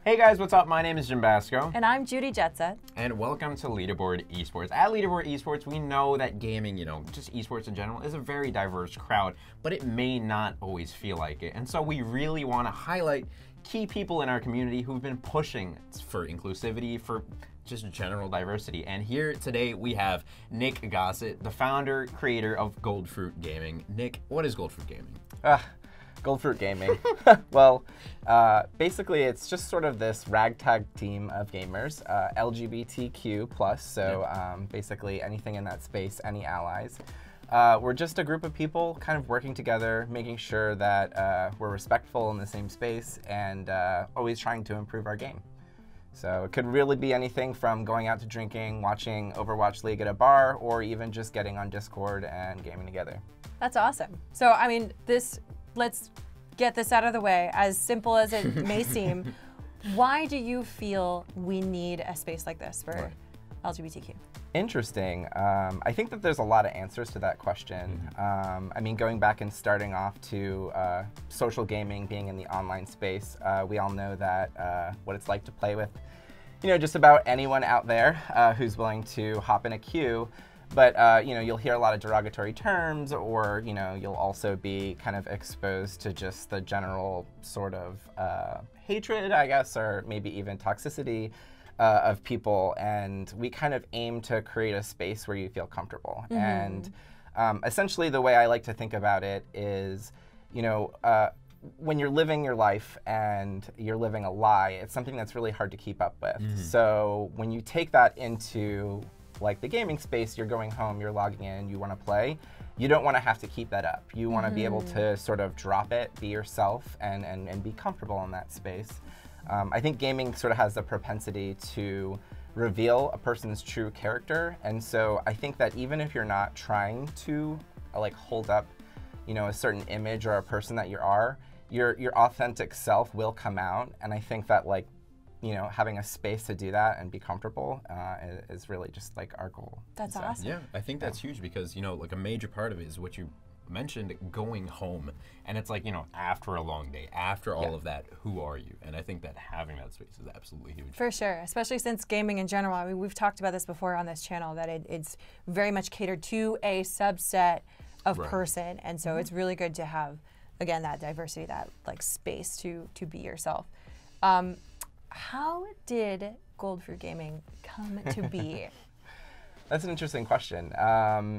Hey guys, what's up? My name is Jim Basco. And I'm Judy Jetset. And welcome to Leaderboard Esports. At Leaderboard Esports, we know that gaming, just esports in general, is a very diverse crowd, but it may not always feel like it. And so we really want to highlight key people in our community who've been pushing for inclusivity, for just general diversity. And here today we have Nick Gossett, the founder, creator of Goldfruit Gaming. Nick, what is Goldfruit Gaming? Goldfruit Gaming. Well, basically it's just sort of this ragtag team of gamers, LGBTQ plus, so basically anything in that space, any allies. We're just a group of people kind of working together, making sure that we're respectful in the same space and always trying to improve our game. So it could really be anything from going out to drinking, watching Overwatch League at a bar, or even just getting on Discord and gaming together. That's awesome. So, I mean, let's get this out of the way. As simple as it may seem, why do you feel we need a space like this for LGBTQ? Interesting. I think that there's a lot of answers to that question. I mean, going back and starting off to social gaming, being in the online space, we all know that what it's like to play with, just about anyone out there who's willing to hop in a queue. But you'll hear a lot of derogatory terms, or you'll also be kind of exposed to just the general sort of hatred, I guess, or maybe even toxicity of people. And we kind of aim to create a space where you feel comfortable. And essentially, the way I like to think about it is, when you're living your life and you're living a lie, it's something that's really hard to keep up with. So when you take that into like the gaming space, you're going home, you're logging in, you want to play, you don't want to have to keep that up. You want to be able to sort of drop it, be yourself, and be comfortable in that space. I think gaming sort of has the propensity to reveal a person's true character, and so I think that even if you're not trying to like hold up, a certain image or a person that you are, your authentic self will come out, and I think that having a space to do that and be comfortable is really just like our goal. That's awesome. Yeah, I think that's huge because, like a major part of it is what you mentioned, going home. And it's like, after a long day, after all of that, who are you? And I think that having that space is absolutely huge. For sure, especially since gaming in general, I mean, we've talked about this before on this channel, that it's very much catered to a subset of person. And so it's really good to have, again, that diversity, that like space to be yourself. How did Goldfruit Gaming come to be? That's an interesting question.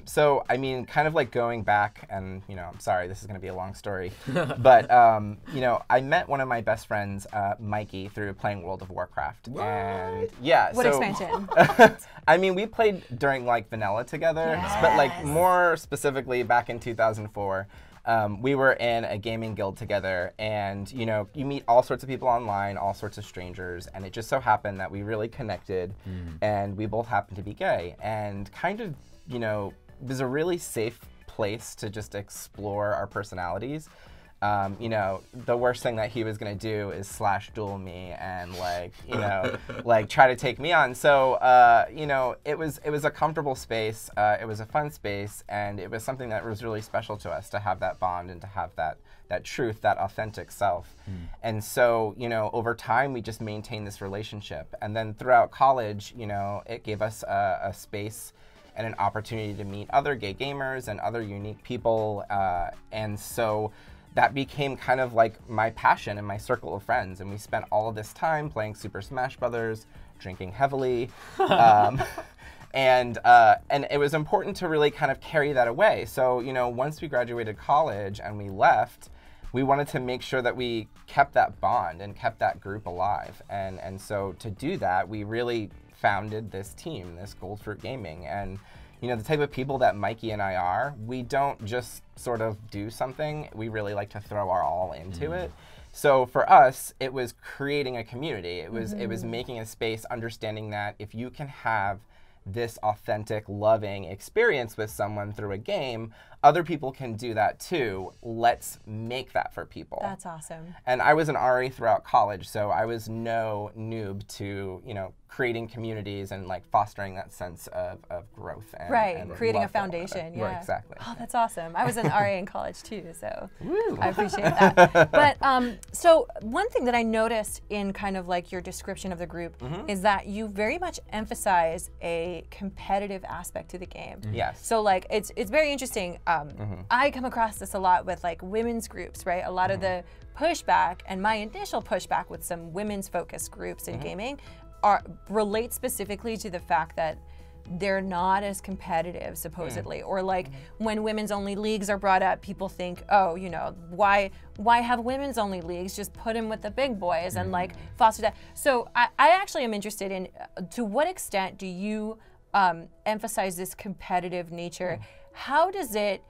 So, I mean, kind of like going back, and I'm sorry, this is going to be a long story, but I met one of my best friends, Mikey, through playing World of Warcraft. What? And yeah, what expansion? I mean, we played during like vanilla together, but like more specifically back in 2004. We were in a gaming guild together, and you meet all sorts of people online, all sorts of strangers, and it just so happened that we really connected, and we both happened to be gay, and kind of, it was a really safe place to just explore our personalities. The worst thing that he was gonna do is slash duel me and like try to take me on. So it was a comfortable space. It was a fun space, and it was something that was really special to us to have that bond and to have that truth, that authentic self. And so over time we just maintained this relationship, and then throughout college, it gave us a space and an opportunity to meet other gay gamers and other unique people, and so that became kind of like my passion and my circle of friends. And we spent all of this time playing Super Smash Brothers, drinking heavily. And it was important to really kind of carry that away. So, once we graduated college and we left, we wanted to make sure that we kept that bond and kept that group alive. And so to do that, we really founded this team, this Goldfruit Gaming. And the type of people that Mikey and I are, we don't just sort of do something, we really like to throw our all into it. So for us, it was creating a community. It was making a space, understanding that if you can have this authentic, loving experience with someone through a game, other people can do that too. Let's make that for people. That's awesome. And I was an RA throughout college, so I was no noob to, you know, creating communities and like fostering that sense of growth. And, and creating a foundation. Yeah, right, exactly. Oh, that's awesome. I was an RA in college too, so I appreciate that. But so one thing that I noticed in kind of like your description of the group is that you very much emphasize a competitive aspect to the game. Yes. So like it's very interesting. I come across this a lot with like women's groups, right? A lot of the pushback and my initial pushback with some women's focused groups in gaming relate specifically to the fact that they're not as competitive, supposedly, or like when women's only leagues are brought up, people think, oh, you know, why have women's only leagues? Just put them with the big boys and like foster that. So I actually am interested in to what extent do you emphasize this competitive nature? How does it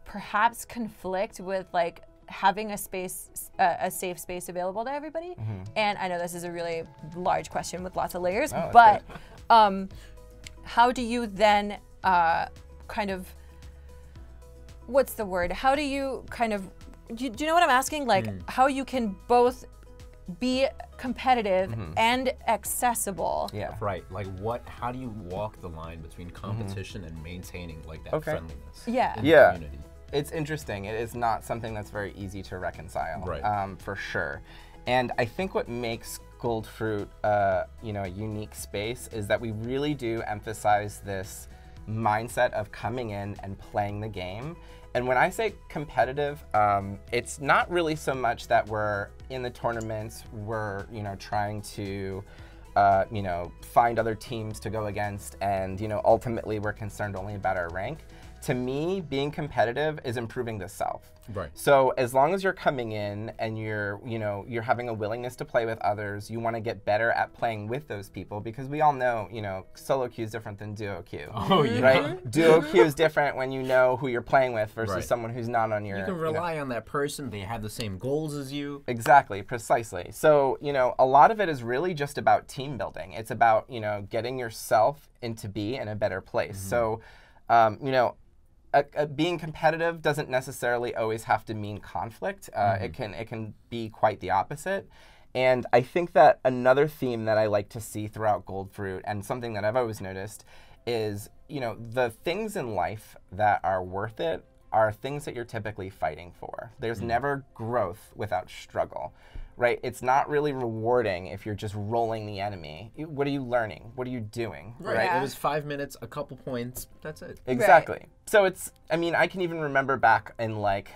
perhaps conflict with like having a space, a safe space available to everybody? And I know this is a really large question with lots of layers, but how do you then kind of, what's the word? How do you kind of, do you know what I'm asking? Like how you can both be competitive and accessible. Yeah. Right. Like how do you walk the line between competition and maintaining like that friendliness? Yeah. In the community? It's interesting. It is not something that's very easy to reconcile, right. For sure. And I think what makes Goldfruit, you know, a unique space is that we really do emphasize this mindset of coming in and playing the game. And when I say competitive, it's not really so much that we're in the tournaments, we're, you know, trying to, you know, find other teams to go against, and, you know, ultimately we're concerned only about our rank. To me, being competitive is improving the self. Right. So as long as you're coming in and you're, you know, you're having a willingness to play with others, you want to get better at playing with those people, because we all know, you know, solo queue is different than duo queue. Oh, yeah. Right? Duo queue is different when you know who you're playing with versus someone who's not on your. You can rely on that person. They have the same goals as you. Exactly, precisely. So, you know, a lot of it is really just about team building. It's about, you know, getting yourself into be in a better place. So, you know, being competitive doesn't necessarily always have to mean conflict. It can be quite the opposite. And I think that another theme that I like to see throughout Goldfruit, and something that I've always noticed, is, you know, the things in life that are worth it are things that you're typically fighting for. There's never growth without struggle. Right? It's not really rewarding if you're just rolling the enemy. What are you learning? What are you doing? Right. It was 5 minutes, a couple points. That's it. Exactly. Right. So it's, I mean, I can even remember back in like,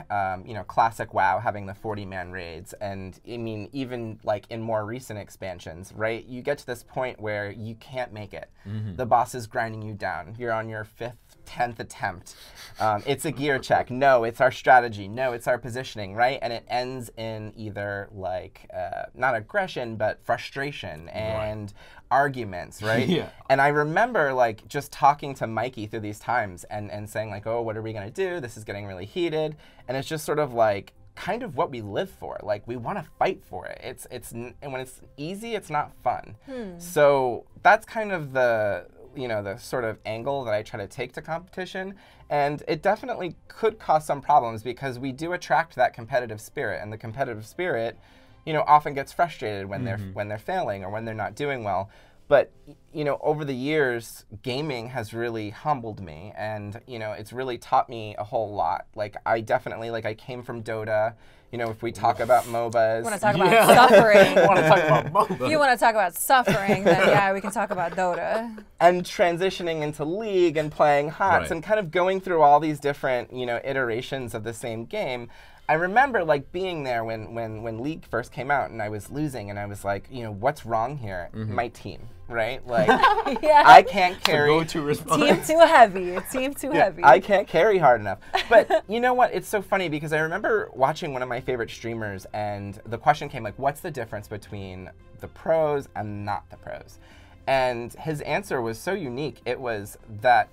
you know, classic WoW having the 40-man raids. And I mean, even like in more recent expansions, right? You get to this point where you can't make it. The boss is grinding you down. You're on your 5th, 10th attempt. It's a gear check. No, it's our strategy. No, it's our positioning, right? And it ends in either like, not aggression, but frustration and arguments, right? And I remember like just talking to Mikey through these times and saying like, oh, what are we gonna do? This is getting really heated. And it's just sort of like, kind of what we live for. Like, we want to fight for it. And when it's easy, it's not fun. So that's kind of the, you know, the sort of angle that I try to take to competition. And it definitely could cause some problems because we do attract that competitive spirit, and the competitive spirit, you know, often gets frustrated when they're failing or when they're not doing well. But, you know, over the years, gaming has really humbled me, and, you know, it's really taught me a whole lot. Like, I definitely, like, I came from Dota. You know, if we talk about MOBAs. Want to talk about suffering. Want to talk about MOBA. If you want to talk about suffering, then yeah, we can talk about Dota. And transitioning into League and playing HOTS and kind of going through all these different, you know, iterations of the same game. I remember like being there when League first came out and I was losing, and I was like, you know, what's wrong here? My team, right? Like, I can't carry. Go-to response. Team too heavy. Team too heavy. I can't carry hard enough. But you know what? It's so funny because I remember watching one of my favorite streamers, and the question came like, what's the difference between the pros and not the pros? And his answer was so unique. It was that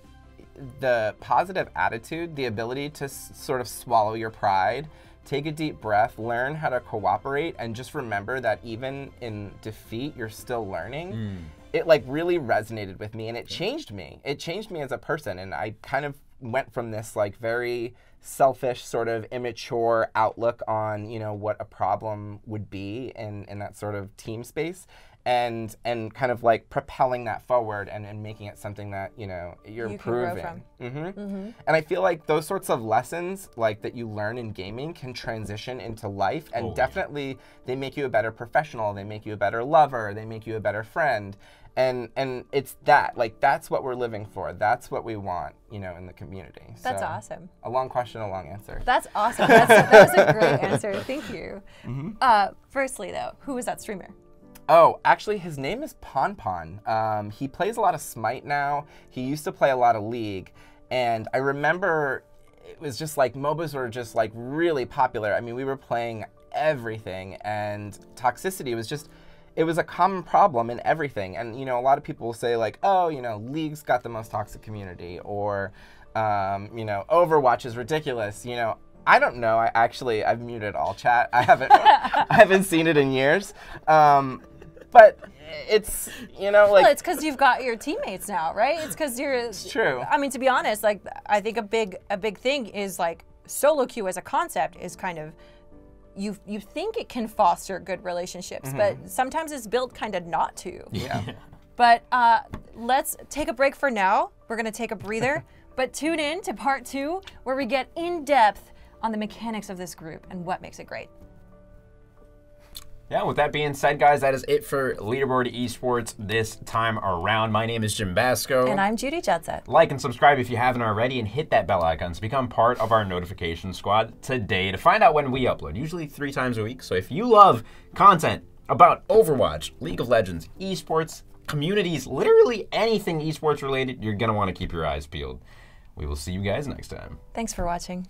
the positive attitude, the ability to sort of swallow your pride, take a deep breath, learn how to cooperate, and just remember that even in defeat, you're still learning. It like really resonated with me, and it changed me. It changed me as a person, and I kind of went from this like very selfish sort of immature outlook on, you know, what a problem would be in that sort of team space, and kind of like propelling that forward and making it something that, you know, you're improving. Can grow from. And I feel like those sorts of lessons like that you learn in gaming can transition into life, and definitely they make you a better professional, they make you a better lover, they make you a better friend. And it's that, like, that's what we're living for. That's what we want, you know, in the community. That's so, awesome. A long question, a long answer. That's awesome. That was a great answer. Thank you. Firstly, though, who is that streamer? Oh, actually, his name is Pon. He plays a lot of Smite now. He used to play a lot of League. And I remember it was just like MOBAs were just like really popular. I mean, we were playing everything, and toxicity was just, it was a common problem in everything. And, you know, a lot of people will say like, oh, you know, League's got the most toxic community, or, you know, Overwatch is ridiculous. You know, I don't know. I've muted all chat. I haven't seen it in years. But it's, you know, like. Well, it's because you've got your teammates now, right? It's because you're. It's true. I mean, to be honest, like, I think a big thing is like solo queue as a concept is kind of, you think it can foster good relationships, but sometimes it's built kind of not to. Yeah. But let's take a break for now. We're gonna take a breather, but tune in to part 2 where we get in depth on the mechanics of this group and what makes it great. Yeah, with that being said, guys, that is it for Leaderboard Esports this time around. My name is Jim Basco. And I'm Judy Judset. Like and subscribe if you haven't already, and hit that bell icon to become part of our notification squad today to find out when we upload, usually 3 times a week. So if you love content about Overwatch, League of Legends, esports, communities, literally anything esports related, you're going to want to keep your eyes peeled. We will see you guys next time. Thanks for watching.